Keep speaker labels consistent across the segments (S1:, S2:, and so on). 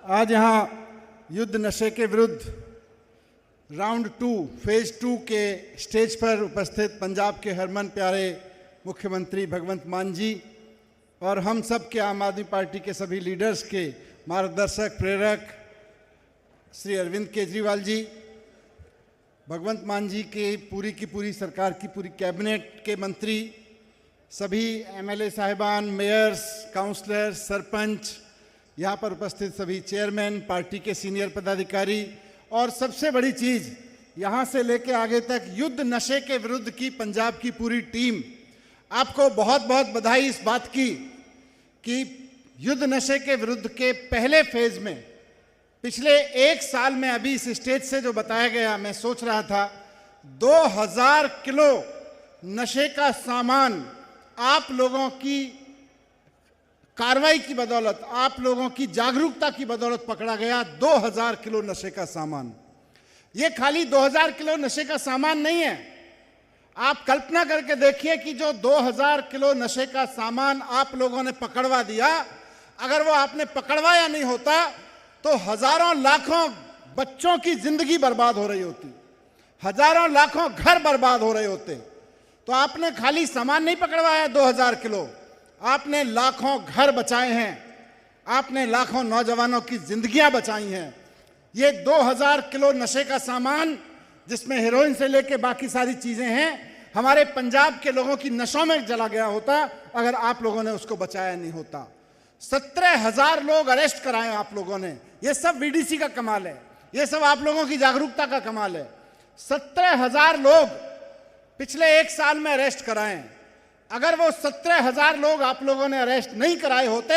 S1: आज यहाँ युद्ध नशे के विरुद्ध राउंड 2 फेज 2 के स्टेज पर उपस्थित पंजाब के हरमन प्यारे मुख्यमंत्री भगवंत मान जी और हम सब के आम आदमी पार्टी के सभी लीडर्स के मार्गदर्शक प्रेरक श्री अरविंद केजरीवाल जी, भगवंत मान जी के की पूरी सरकार की पूरी कैबिनेट के मंत्री, सभी एमएलए साहिबान, मेयर्स, काउंसलर्स, सरपंच, यहाँ पर उपस्थित सभी चेयरमैन, पार्टी के सीनियर पदाधिकारी और सबसे बड़ी चीज़ यहाँ से लेके आगे तक युद्ध नशे के विरुद्ध की पंजाब की पूरी टीम, आपको बहुत बहुत बधाई इस बात की कि युद्ध नशे के विरुद्ध के पहले फेज में पिछले एक साल में अभी इस स्टेज से जो बताया गया, मैं सोच रहा था 2000 किलो नशे का सामान आप लोगों की कार्रवाई की बदौलत, आप लोगों की जागरूकता की बदौलत पकड़ा गया। 2000 किलो नशे का सामान। ये खाली 2000 किलो नशे का सामान नहीं है। आप कल्पना करके देखिए कि जो 2000 किलो नशे का सामान आप लोगों ने पकड़वा दिया, अगर वो आपने पकड़वाया नहीं होता तो हजारों लाखों बच्चों की जिंदगी बर्बाद हो रही होती, हजारों लाखों घर बर्बाद हो रहे होते। तो आपने खाली सामान नहीं पकड़वाया 2000 किलो, आपने लाखों घर बचाए हैं, आपने लाखों नौजवानों की जिंदगियां बचाई हैं। ये 2000 किलो नशे का सामान, जिसमें हेरोइन से लेके बाकी सारी चीजें हैं, हमारे पंजाब के लोगों की नशों में चला गया होता अगर आप लोगों ने उसको बचाया नहीं होता। 17,000 लोग अरेस्ट कराए आप लोगों ने। ये सब वीडीसी का कमाल है, ये सब आप लोगों की जागरूकता का कमाल है। 17,000 लोग पिछले एक साल में अरेस्ट कराए। अगर वो 17,000 लोग आप लोगों ने अरेस्ट नहीं कराए होते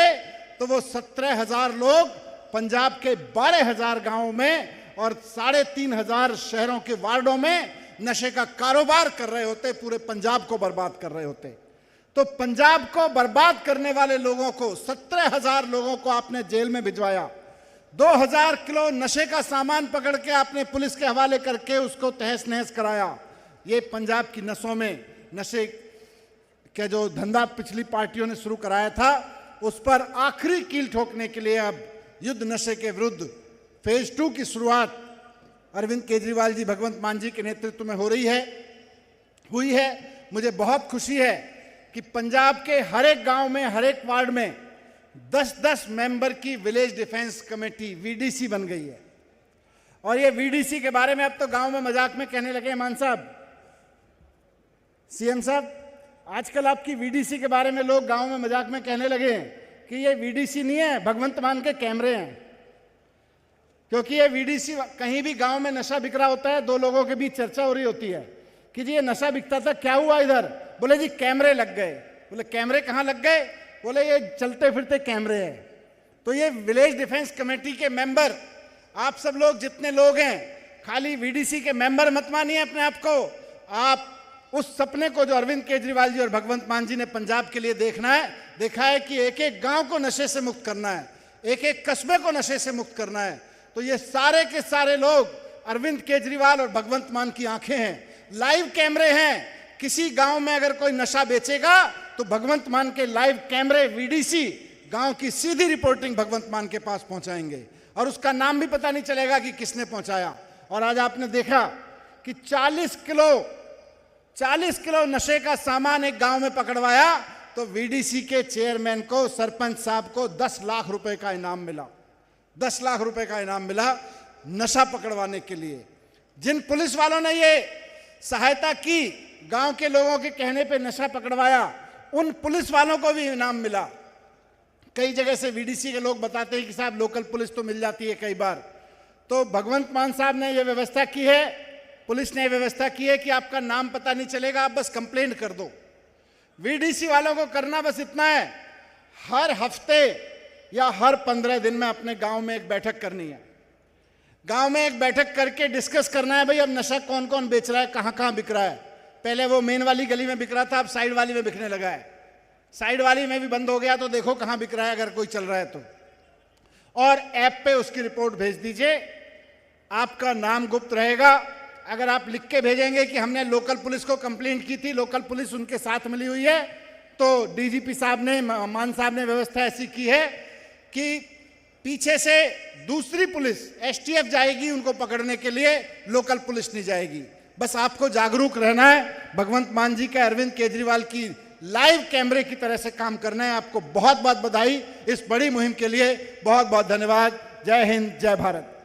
S1: तो वो 17,000 लोग पंजाब के 12,000 गांवों में और 3,500 शहरों के वार्डों में नशे का कारोबार कर रहे होते, पूरे पंजाब को बर्बाद कर रहे होते। तो पंजाब को बर्बाद करने वाले लोगों को, 17,000 लोगों को आपने जेल में भिजवाया। 2000 किलो नशे का सामान पकड़ के आपने पुलिस के हवाले करके उसको तहस नहस कराया। ये पंजाब की नसों में नशे का जो धंधा पिछली पार्टियों ने शुरू कराया था, उस पर आखिरी कील ठोकने के लिए अब युद्ध नशे के विरुद्ध फेज 2 की शुरुआत अरविंद केजरीवाल जी, भगवंत मान जी के नेतृत्व में हुई है। मुझे बहुत खुशी है कि पंजाब के हर एक गांव में, हर एक वार्ड में 10-10 मेंबर की विलेज डिफेंस कमेटी वीडीसी बन गई है। और ये वीडीसी के बारे में अब तो गांव में मजाक में कहने लगे, मान साहब, सीएम साहब, आजकल आपकी वीडीसी के बारे में लोग गांव में मजाक में कहने लगे हैं कि ये वीडीसी नहीं है, भगवंत मान के कैमरे हैं। क्योंकि ये वीडीसी, कहीं भी गांव में नशा बिक रहा होता है, दो लोगों के बीच चर्चा हो रही होती है कि जी ये नशा बिकता था, क्या हुआ इधर? बोले जी कैमरे लग गए। बोले कैमरे कहाँ लग गए? बोले ये चलते फिरते कैमरे हैं। तो ये विलेज डिफेंस कमेटी के मेंबर, आप सब लोग जितने लोग हैं, खाली वीडीसी के मेंबर मत मानिए अपने आप को। आप उस सपने को जो अरविंद केजरीवाल जी और भगवंत मान जी ने पंजाब के लिए देखा है कि एक एक गांव को नशे से मुक्त करना है, एक एक कस्बे को नशे से मुक्त करना है। तो ये सारे के सारे लोग अरविंद केजरीवाल और भगवंत मान की आंखें हैं, लाइव कैमरे हैं। किसी गांव में अगर कोई नशा बेचेगा तो भगवंत मान के लाइव कैमरे वीडीसी गांव की सीधी रिपोर्टिंग भगवंत मान के पास पहुंचाएंगे और उसका नाम भी पता नहीं चलेगा कि किसने पहुंचाया। और आज आपने देखा कि 40 किलो नशे का सामान एक गांव में पकड़वाया तो वीडीसी के चेयरमैन को, सरपंच साहब को 10 लाख रुपए का इनाम मिला। 10 लाख रुपए का इनाम मिला नशा पकड़वाने के लिए। जिन पुलिस वालों ने ये सहायता की, गांव के लोगों के कहने पे नशा पकड़वाया, उन पुलिस वालों को भी इनाम मिला। कई जगह से वीडीसी के लोग बताते हैं कि साहब लोकल पुलिस तो मिल जाती है कई बार। तो भगवंत मान साहब ने यह व्यवस्था की है, पुलिस ने व्यवस्था की है कि आपका नाम पता नहीं चलेगा, आप बस कंप्लेंट कर दो। वीडीसी वालों को करना बस इतना है, हर हफ्ते या हर 15 दिन में अपने गांव में एक बैठक करनी है। गांव में एक बैठक करके डिस्कस करना है, भाई अब नशा कौन कौन बेच रहा है, कहां कहां बिक रहा है। पहले वो मेन वाली गली में बिक रहा था, अब साइड वाली में बिकने लगा है। साइड वाली में भी बंद हो गया तो देखो कहां बिक रहा है अगर कोई चल रहा है तो। और ऐप पे उसकी रिपोर्ट भेज दीजिए, आपका नाम गुप्त रहेगा। अगर आप लिख के भेजेंगे कि हमने लोकल पुलिस को कंप्लेंट की थी, लोकल पुलिस उनके साथ मिली हुई है, तो डीजीपी साहब ने, मान साहब ने व्यवस्था ऐसी की है कि पीछे से दूसरी पुलिस एसटीएफ जाएगी उनको पकड़ने के लिए, लोकल पुलिस नहीं जाएगी। बस आपको जागरूक रहना है, भगवंत मान जी का, अरविंद केजरीवाल की लाइव कैमरे की तरह से काम करना है। आपको बहुत बहुत बधाई इस बड़ी मुहिम के लिए, बहुत बहुत धन्यवाद। जय हिंद, जय भारत।